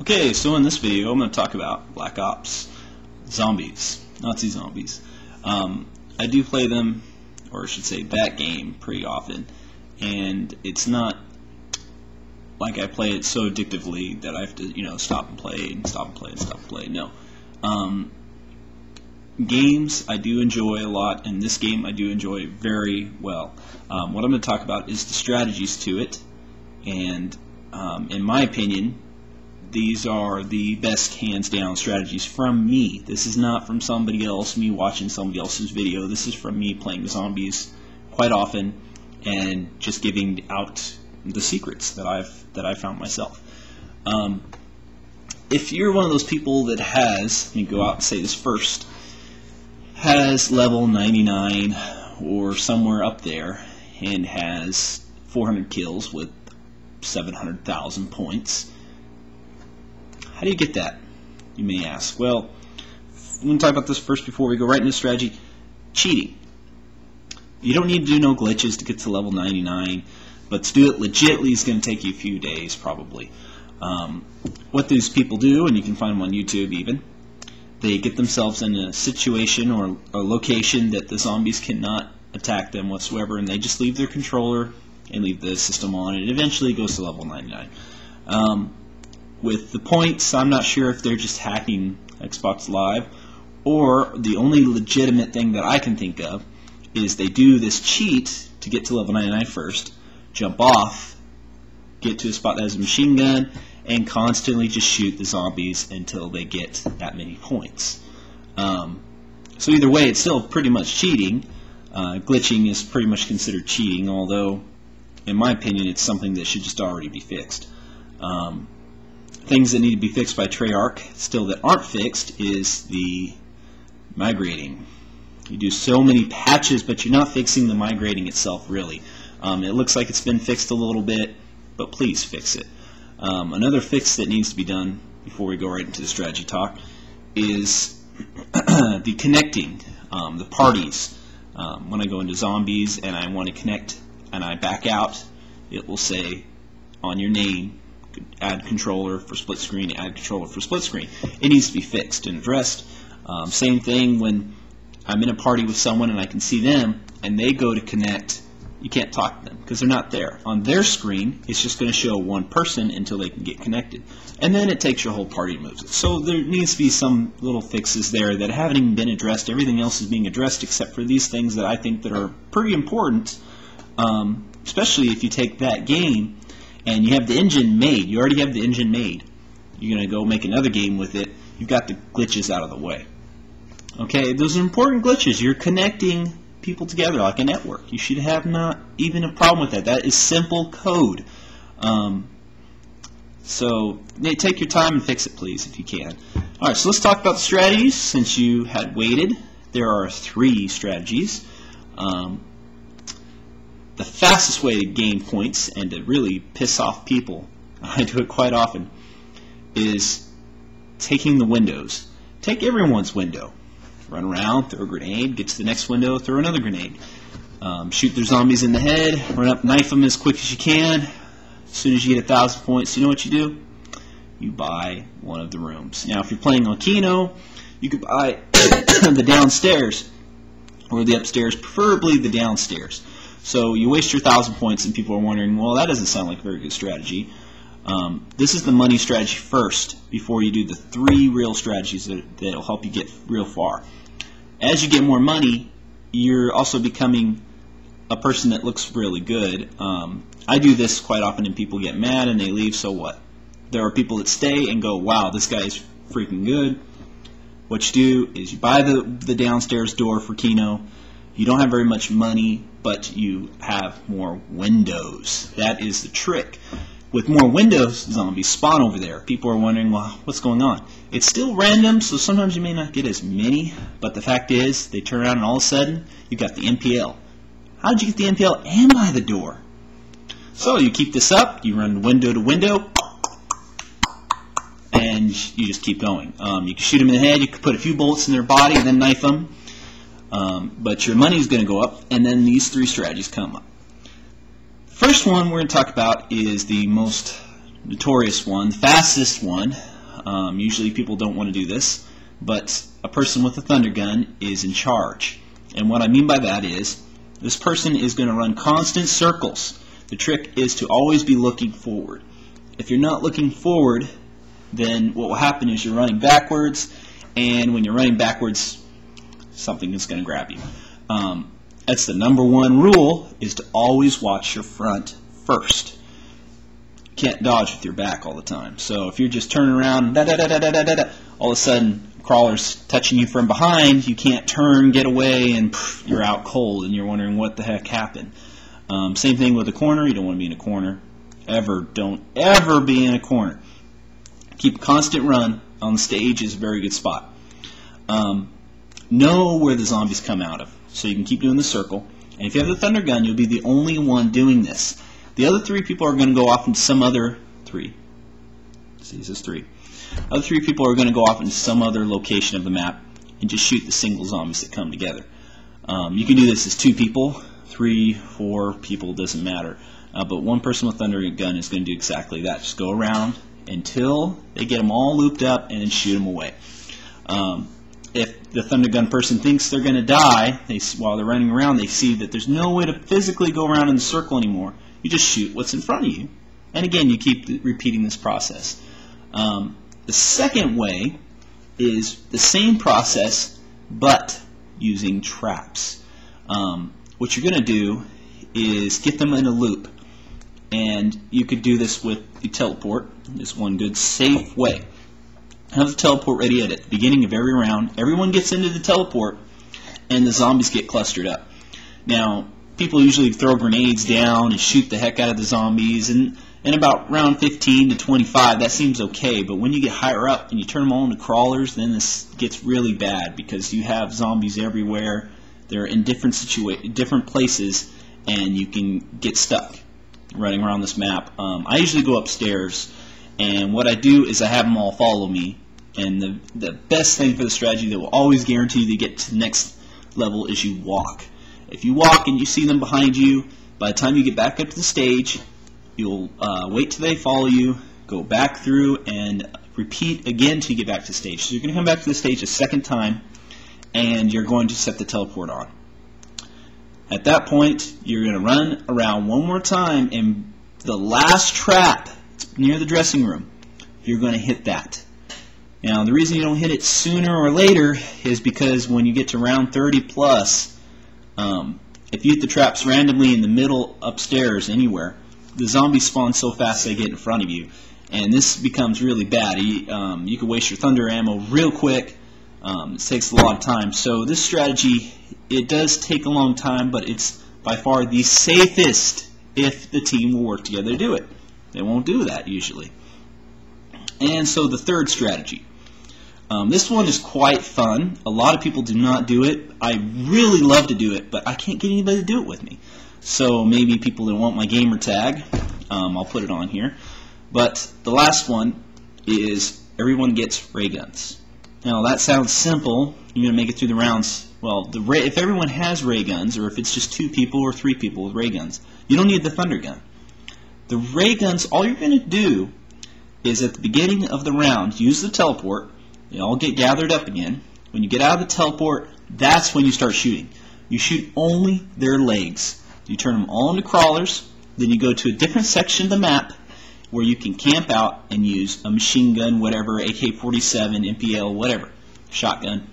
Okay, so in this video I'm going to talk about Black Ops, zombies, Nazi zombies. I do play them, or I should say that game, pretty often, and it's not like I play it so addictively that I have to, stop and play and stop and play and stop and play. No. Games I do enjoy a lot, and this game I do enjoy very well. What I'm going to talk about is the strategies to it, and in my opinion, these are the best hands-down strategies from me. This is not from somebody else, me watching somebody else's video. This is from me playing zombies quite often and just giving out the secrets that I've found myself. If you're one of those people that has, let me go out and say this first, has level 99 or somewhere up there and has 400 kills with 700,000 points, how do you get that, you may ask? Well, I'm going to talk about this first before we go right into strategy. Cheating. You don't need to do no glitches to get to level 99, but to do it legitly is going to take you a few days probably. What these people do, and you can find them on YouTube even, they get themselves in a situation or a location that the zombies cannot attack them whatsoever, and they just leave their controller and leave the system on, and it eventually goes to level 99. With the points, I'm not sure if they're just hacking Xbox Live, or the only legitimate thing that I can think of is they do this cheat to get to level 99 first, jump off, get to a spot that has a machine gun, and constantly just shoot the zombies until they get that many points. So either way, it's still pretty much cheating. Glitching is pretty much considered cheating, although in my opinion it's something that should just already be fixed. Things that need to be fixed by Treyarch still that aren't fixed is the migrating. You do so many patches, but you're not fixing the migrating itself really. It looks like it's been fixed a little bit, but please fix it. Another fix that needs to be done before we go right into the strategy talk is the connecting, the parties. When I go into zombies and I want to connect and I back out, it will say on your name, add controller for split screen, add controller for split screen. It needs to be fixed and addressed. Same thing when I'm in a party with someone and I can see them and they go to connect, you can't talk to them because they're not there. On their screen, it's just going to show one person until they can get connected. And then it takes your whole party and moves it. So there needs to be some little fixes there that haven't even been addressed. Everything else is being addressed except for these things that I think that are pretty important, especially if you take that game and you have the engine made. You already have the engine made. You're going to go make another game with it. You've got the glitches out of the way. Okay, those are important glitches. You're connecting people together like a network. You should have not even a problem with that. That is simple code. So take your time and fix it, please, if you can. Alright, so let's talk about the strategies since you had waited. There are 3 strategies. The fastest way to gain points and to really piss off people, I do it quite often, is taking the windows. Take everyone's window. Run around, throw a grenade, get to the next window, throw another grenade. Shoot their zombies in the head, run up, knife them as quick as you can. As soon as you get 1,000 points, you know what you do? You buy one of the rooms. Now, if you're playing on Kino, you could buy the downstairs or the upstairs, preferably the downstairs. So you waste your 1,000 points and people are wondering, well, that doesn't sound like a very good strategy. This is the money strategy first before you do the 3 real strategies that will help you get real far. As you get more money, you're also becoming a person that looks really good. I do this quite often and people get mad and they leave, so what? There are people that stay and go, wow, this guy is freaking good. What you do is you buy the downstairs door for Kino. You don't have very much money, but you have more windows. That is the trick. With more windows, zombies spawn over there. People are wondering, well, what's going on? It's still random, so sometimes you may not get as many, but the fact is, they turn around and all of a sudden, you got the MPL. How did you get the MPL and buy the door? So you keep this up, you run window to window, and you just keep going. You can shoot them in the head, you can put a few bullets in their body and then knife them. But your money is going to go up, and then these 3 strategies come up. First one we're going to talk about is the most notorious one, the fastest one. Usually people don't want to do this, but a person with a thunder gun is in charge. And what I mean by that is this person is going to run constant circles. The trick is to always be looking forward. If you're not looking forward, then what will happen is you're running backwards, and when you're running backwards, something is going to grab you. That's the #1 rule, is to always watch your front first. You can't dodge with your back all the time. So if you're just turning around, all of a sudden crawler's touching you from behind, you can't turn, get away, and you're out cold, and you're wondering what the heck happened. Same thing with a corner. You don't want to be in a corner. Don't ever be in a corner. Keep a constant run on the stage is a very good spot. Know where the zombies come out of, so you can keep doing the circle. And if you have the thunder gun, you'll be the only one doing this. The other 3 people are going to go off into some other Other 3 people are going to go off into some other location of the map and just shoot the single zombies that come together. You can do this as 2 people, 3, 4 people, doesn't matter. But one person with thunder gun is going to do exactly that. Just go around until they get them all looped up and then shoot them away. If the thunder gun person thinks they're going to die, while they're running around, they see that there's no way to physically go around in the circle anymore. You just shoot what's in front of you. And again, you keep repeating this process. The second way is the same process, but using traps. What you're going to do is get them in a loop. And you could do this with the teleport. It's one good safe way. Have the teleport ready at the beginning of every round. Everyone gets into the teleport, and the zombies get clustered up. Now, people usually throw grenades down and shoot the heck out of the zombies, and in about round 15 to 25, that seems okay. But when you get higher up and you turn them all into crawlers, then this gets really bad because you have zombies everywhere. They're in different places, and you can get stuck running around this map. I usually go upstairs, and what I do is I have them all follow me. And the best thing for the strategy that will always guarantee you to get to the next level is you walk. If you walk and you see them behind you, by the time you get back up to the stage, you'll wait till they follow you, go back through, and repeat again until you get back to the stage. So you're going to come back to the stage a second time, and you're going to set the teleport on. At that point, you're going to run around one more time, and the last trap near the dressing room, you're going to hit that. Now, the reason you don't hit it sooner or later is because when you get to round 30 plus, if you hit the traps randomly in the middle, upstairs, anywhere, the zombies spawn so fast they get in front of you, and this becomes really bad. You can waste your thunder ammo real quick. It takes a lot of time. So this strategy, it does take a long time, but it's by far the safest if the team will work together to do it. They won't do that usually. And so the third strategy. This one is quite fun. A lot of people do not do it. I really love to do it, but I can't get anybody to do it with me. So maybe people that want my gamer tag, I'll put it on here. But the last one is everyone gets ray guns. Now that sounds simple. You're going to make it through the rounds. Well, if everyone has ray guns, or if it's just 2 people or 3 people with ray guns, you don't need the thunder gun. The ray guns, all you're going to do is at the beginning of the round, use the teleport. They all get gathered up again. When you get out of the teleport, that's when you start shooting. You shoot only their legs. You turn them all into crawlers. Then you go to a different section of the map where you can camp out and use a machine gun, whatever, AK-47, MPL, whatever, shotgun.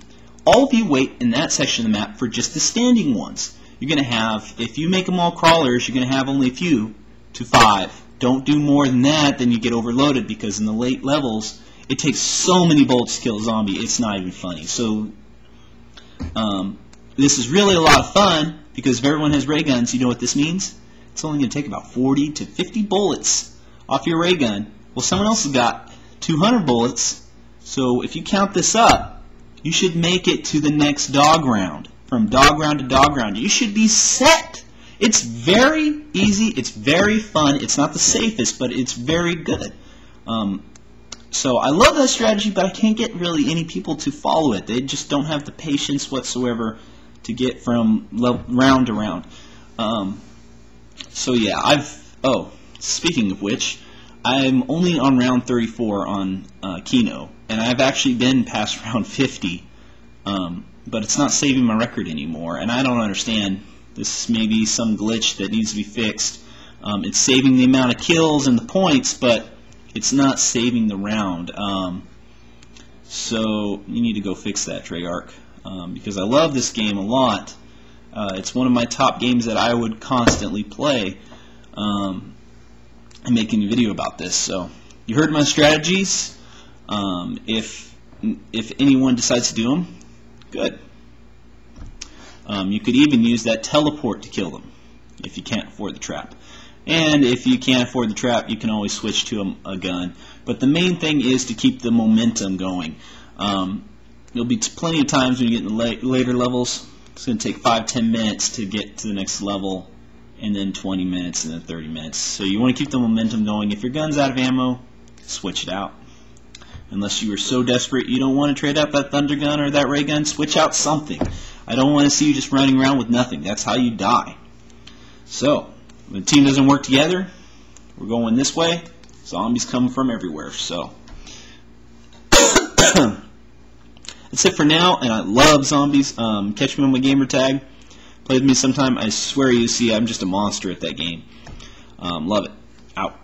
All of you wait in that section of the map for just the standing ones. You're going to have, if you make them all crawlers, you're going to have only a few to 5. Don't do more than that, then you get overloaded, because in the late levels, it takes so many bullets to kill a zombie, it's not even funny. So this is really a lot of fun, because if everyone has ray guns, you know what this means? It's only going to take about 40 to 50 bullets off your ray gun. Well, someone else has got 200 bullets, so if you count this up, you should make it to the next dog round. From dog round to dog round, you should be set. It's very easy, it's very fun, it's not the safest, but it's very good. So I love that strategy, but I can't get really any people to follow it. They just don't have the patience whatsoever to get from round to round. So yeah, speaking of which, I'm only on round 34 on Keno, and I've actually been past round 50, but it's not saving my record anymore, and I don't understand. This may be some glitch that needs to be fixed. It's saving the amount of kills and the points, but it's not saving the round. So you need to go fix that, Treyarch, because I love this game a lot. It's one of my top games that I would constantly play. I'm making a video about this. So you heard my strategies. If anyone decides to do them, good. You could even use that teleport to kill them if you can't afford the trap. And if you can't afford the trap, you can always switch to a gun. But the main thing is to keep the momentum going. There'll be plenty of times when you get in the later levels. It's going to take 5-10 minutes to get to the next level, and then 20 minutes, and then 30 minutes. So you want to keep the momentum going. If your gun's out of ammo, switch it out. Unless you are so desperate you don't want to trade out that thunder gun or that ray gun, switch out something. I don't want to see you just running around with nothing. That's how you die. So when the team doesn't work together, we're going this way. Zombies come from everywhere. So that's it for now, and I love zombies. Catch me on my Gamertag. Play with me sometime. I swear you see I'm just a monster at that game. Love it. Out.